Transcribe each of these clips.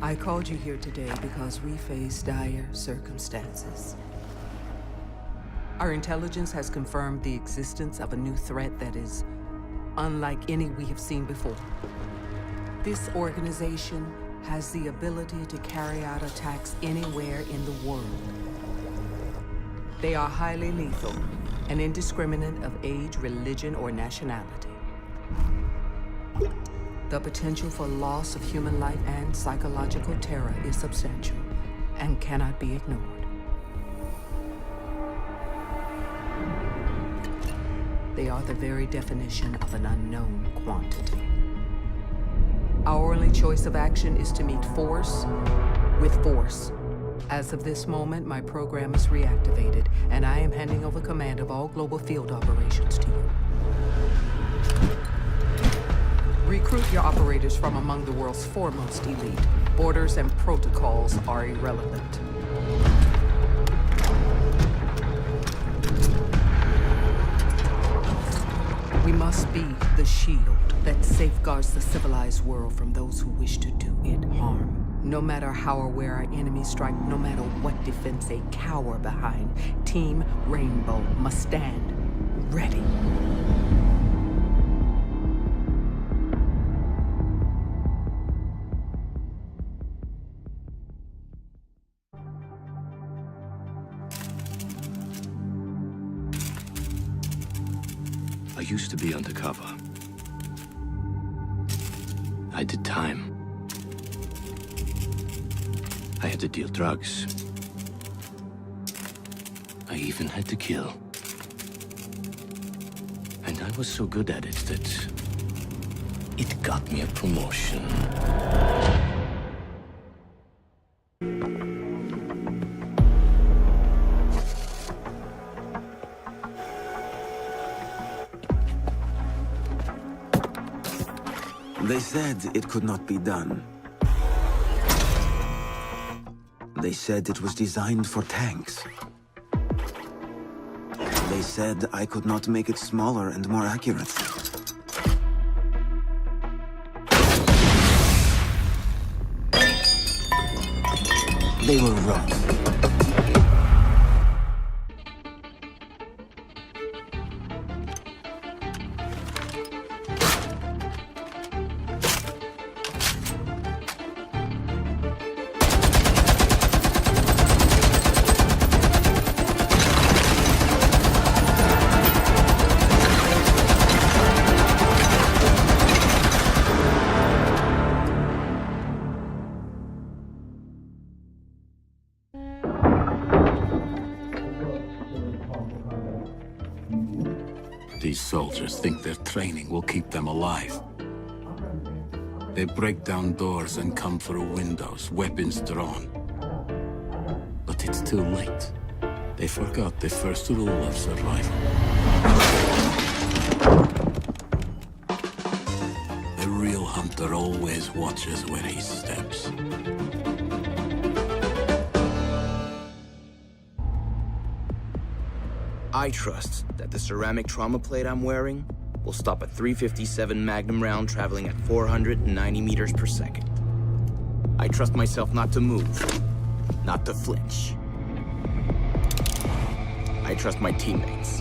I called you here today because we face dire circumstances. Our intelligence has confirmed the existence of a new threat that is unlike any we have seen before. This organization has the ability to carry out attacks anywhere in the world. They are highly lethal and indiscriminate of age, religion, or nationality. The potential for loss of human life and psychological terror is substantial and cannot be ignored. They are the very definition of an unknown quantity. Our only choice of action is to meet force with force. As of this moment, my program is reactivated, and I am handing over command of all global field operations to you. Recruit your operators from among the world's foremost elite. Borders and protocols are irrelevant. We must be the shield that safeguards the civilized world from those who wish to do it harm. No matter how or where our enemies strike, no matter what defense they cower behind, Team Rainbow must stand ready. I used to be undercover. I did time. I had to deal drugs. I even had to kill. And I was so good at it that it got me a promotion. They said it could not be done. They said it was designed for tanks. They said I could not make it smaller and more accurate. They were wrong. These soldiers think their training will keep them alive. They break down doors and come through windows, weapons drawn. But it's too late. They forgot the first rule of survival. A real hunter always watches where he steps. I trust that the ceramic trauma plate I'm wearing will stop a .357 Magnum round traveling at 490 meters per second. I trust myself not to move, not to flinch. I trust my teammates.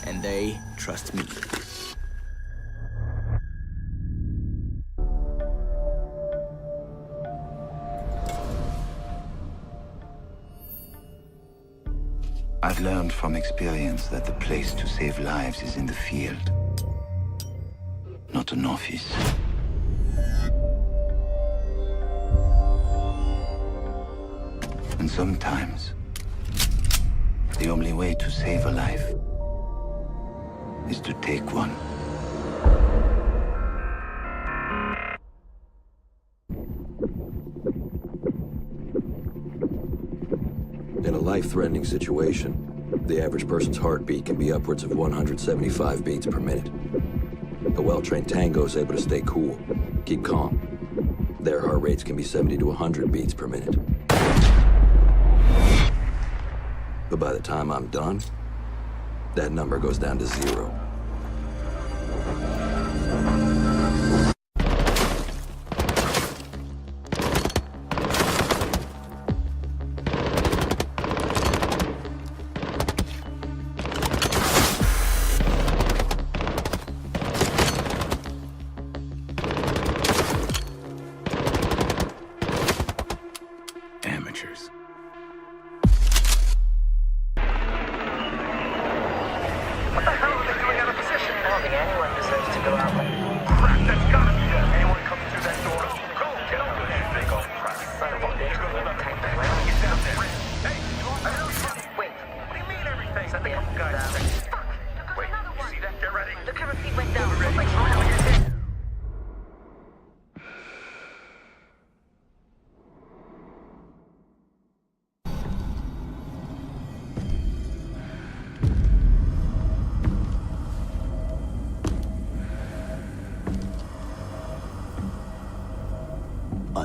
And they trust me. I've learned from experience that the place to save lives is in the field, not an office. And sometimes, the only way to save a life is to take one. In a life-threatening situation, the average person's heartbeat can be upwards of 175 beats per minute. A well-trained tango is able to stay cool, keep calm. Their heart rates can be 70 to 100 beats per minute. But by the time I'm done, that number goes down to 0.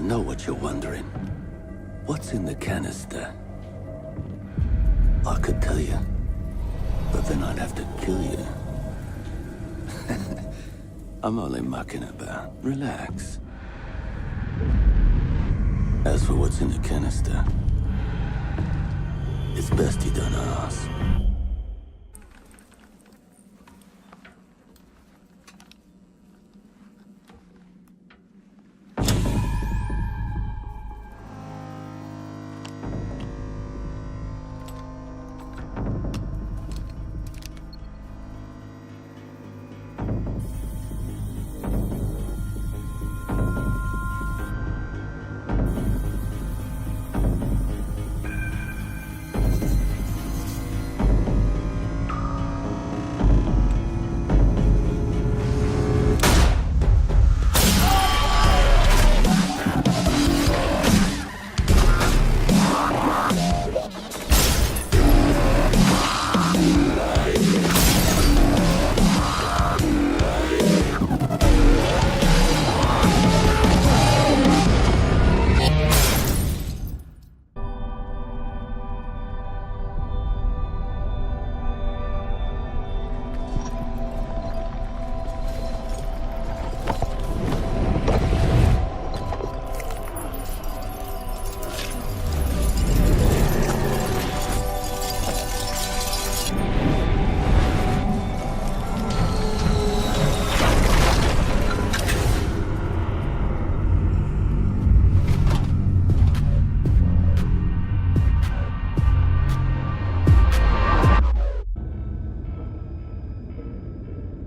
I know what you're wondering. What's in the canister? I could tell you, but then I'd have to kill you. I'm only mucking about. Relax. As for what's in the canister, it's best you don't ask.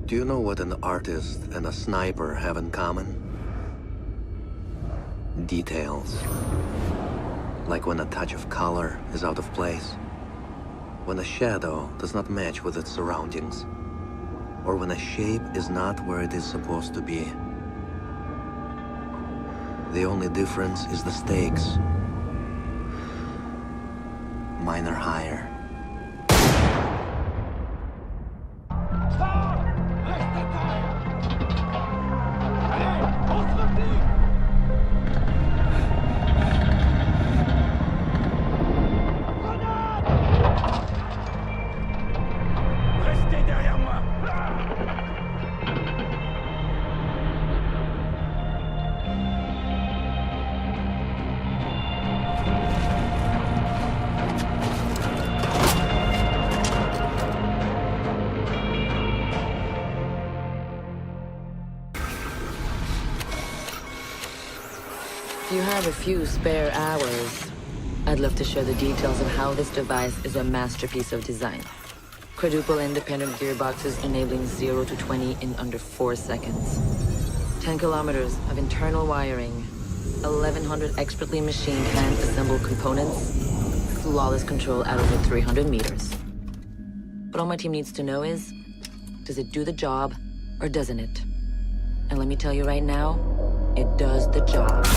Do you know what an artist and a sniper have in common? Details. Like when a touch of color is out of place. When a shadow does not match with its surroundings. Or when a shape is not where it is supposed to be. The only difference is the stakes. Mine are higher. If you have a few spare hours, I'd love to share the details of how this device is a masterpiece of design. Quadruple independent gearboxes enabling 0 to 20 in under 4 seconds. 10 kilometers of internal wiring, 1,100 expertly machined hand-assembled components, flawless control at over 300 meters. What all my team needs to know is, does it do the job or doesn't it? And let me tell you right now, it does the job.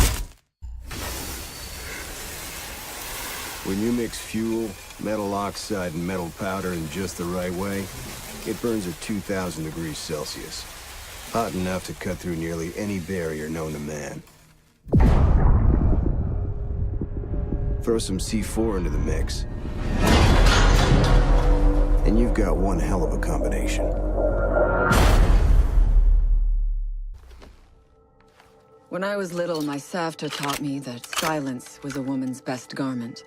When you mix fuel, metal oxide, and metal powder in just the right way, it burns at 2,000 degrees Celsius. Hot enough to cut through nearly any barrier known to man. Throw some C4 into the mix, and you've got one hell of a combination. When I was little, my Savta taught me that silence was a woman's best garment.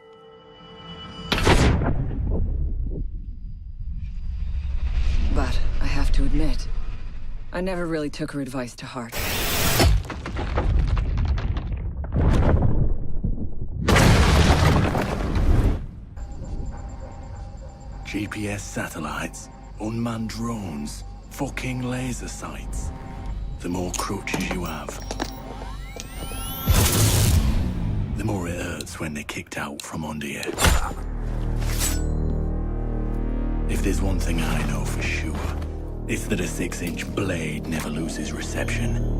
But I have to admit, I never really took her advice to heart. GPS satellites, unmanned drones, fucking laser sights. The more crutches you have, the more it hurts when they're kicked out from under you. If there's one thing I know for sure, it's that a 6-inch blade never loses reception.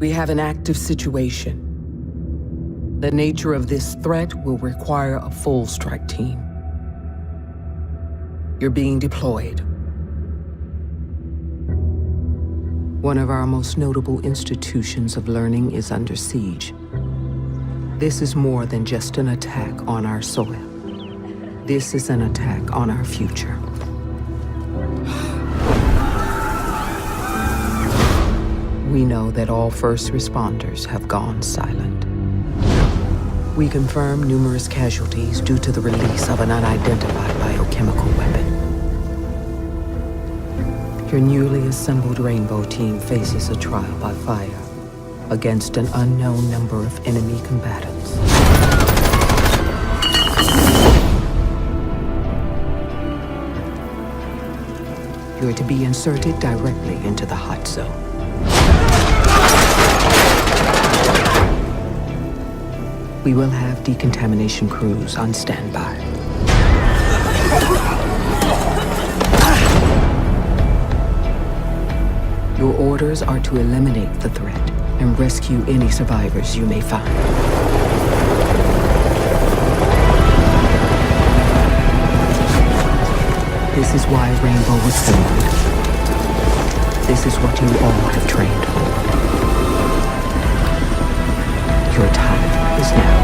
We have an active situation. The nature of this threat will require a full strike team. You're being deployed. One of our most notable institutions of learning is under siege. This is more than just an attack on our soil. This is an attack on our future. We know that all first responders have gone silent. We confirm numerous casualties due to the release of an unidentified biochemical weapon. Your newly assembled Rainbow team faces a trial by fire against an unknown number of enemy combatants. You're to be inserted directly into the hot zone. We will have decontamination crews on standby. Your orders are to eliminate the threat and rescue any survivors you may find. This is why Rainbow was formed. This is what you all have trained for. Your time is now.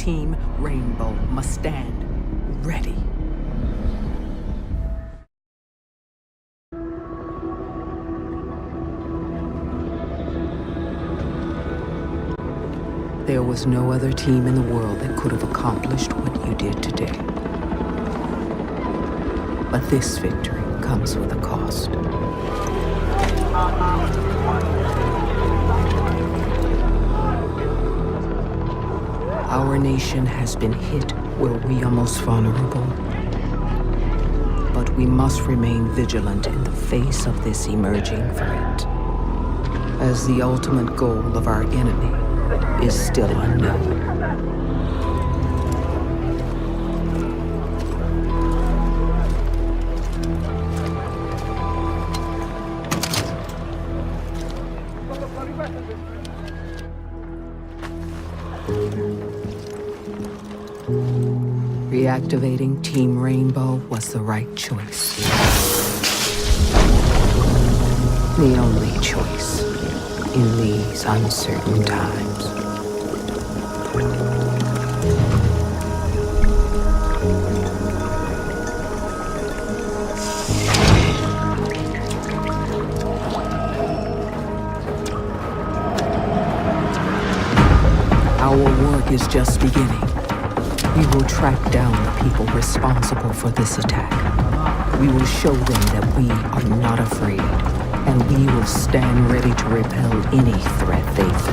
Team Rainbow must stand ready. There was no other team in the world that could have accomplished what you did today. But this victory comes with a cost. Our nation has been hit where we are most vulnerable. But we must remain vigilant in the face of this emerging threat, as the ultimate goal of our enemy is still unknown. Reactivating Team Rainbow was the right choice. The only choice in these uncertain times. Our work is just beginning. We will track down the people responsible for this attack. We will show them that we are not afraid, and we will stand ready to repel any threat they throw.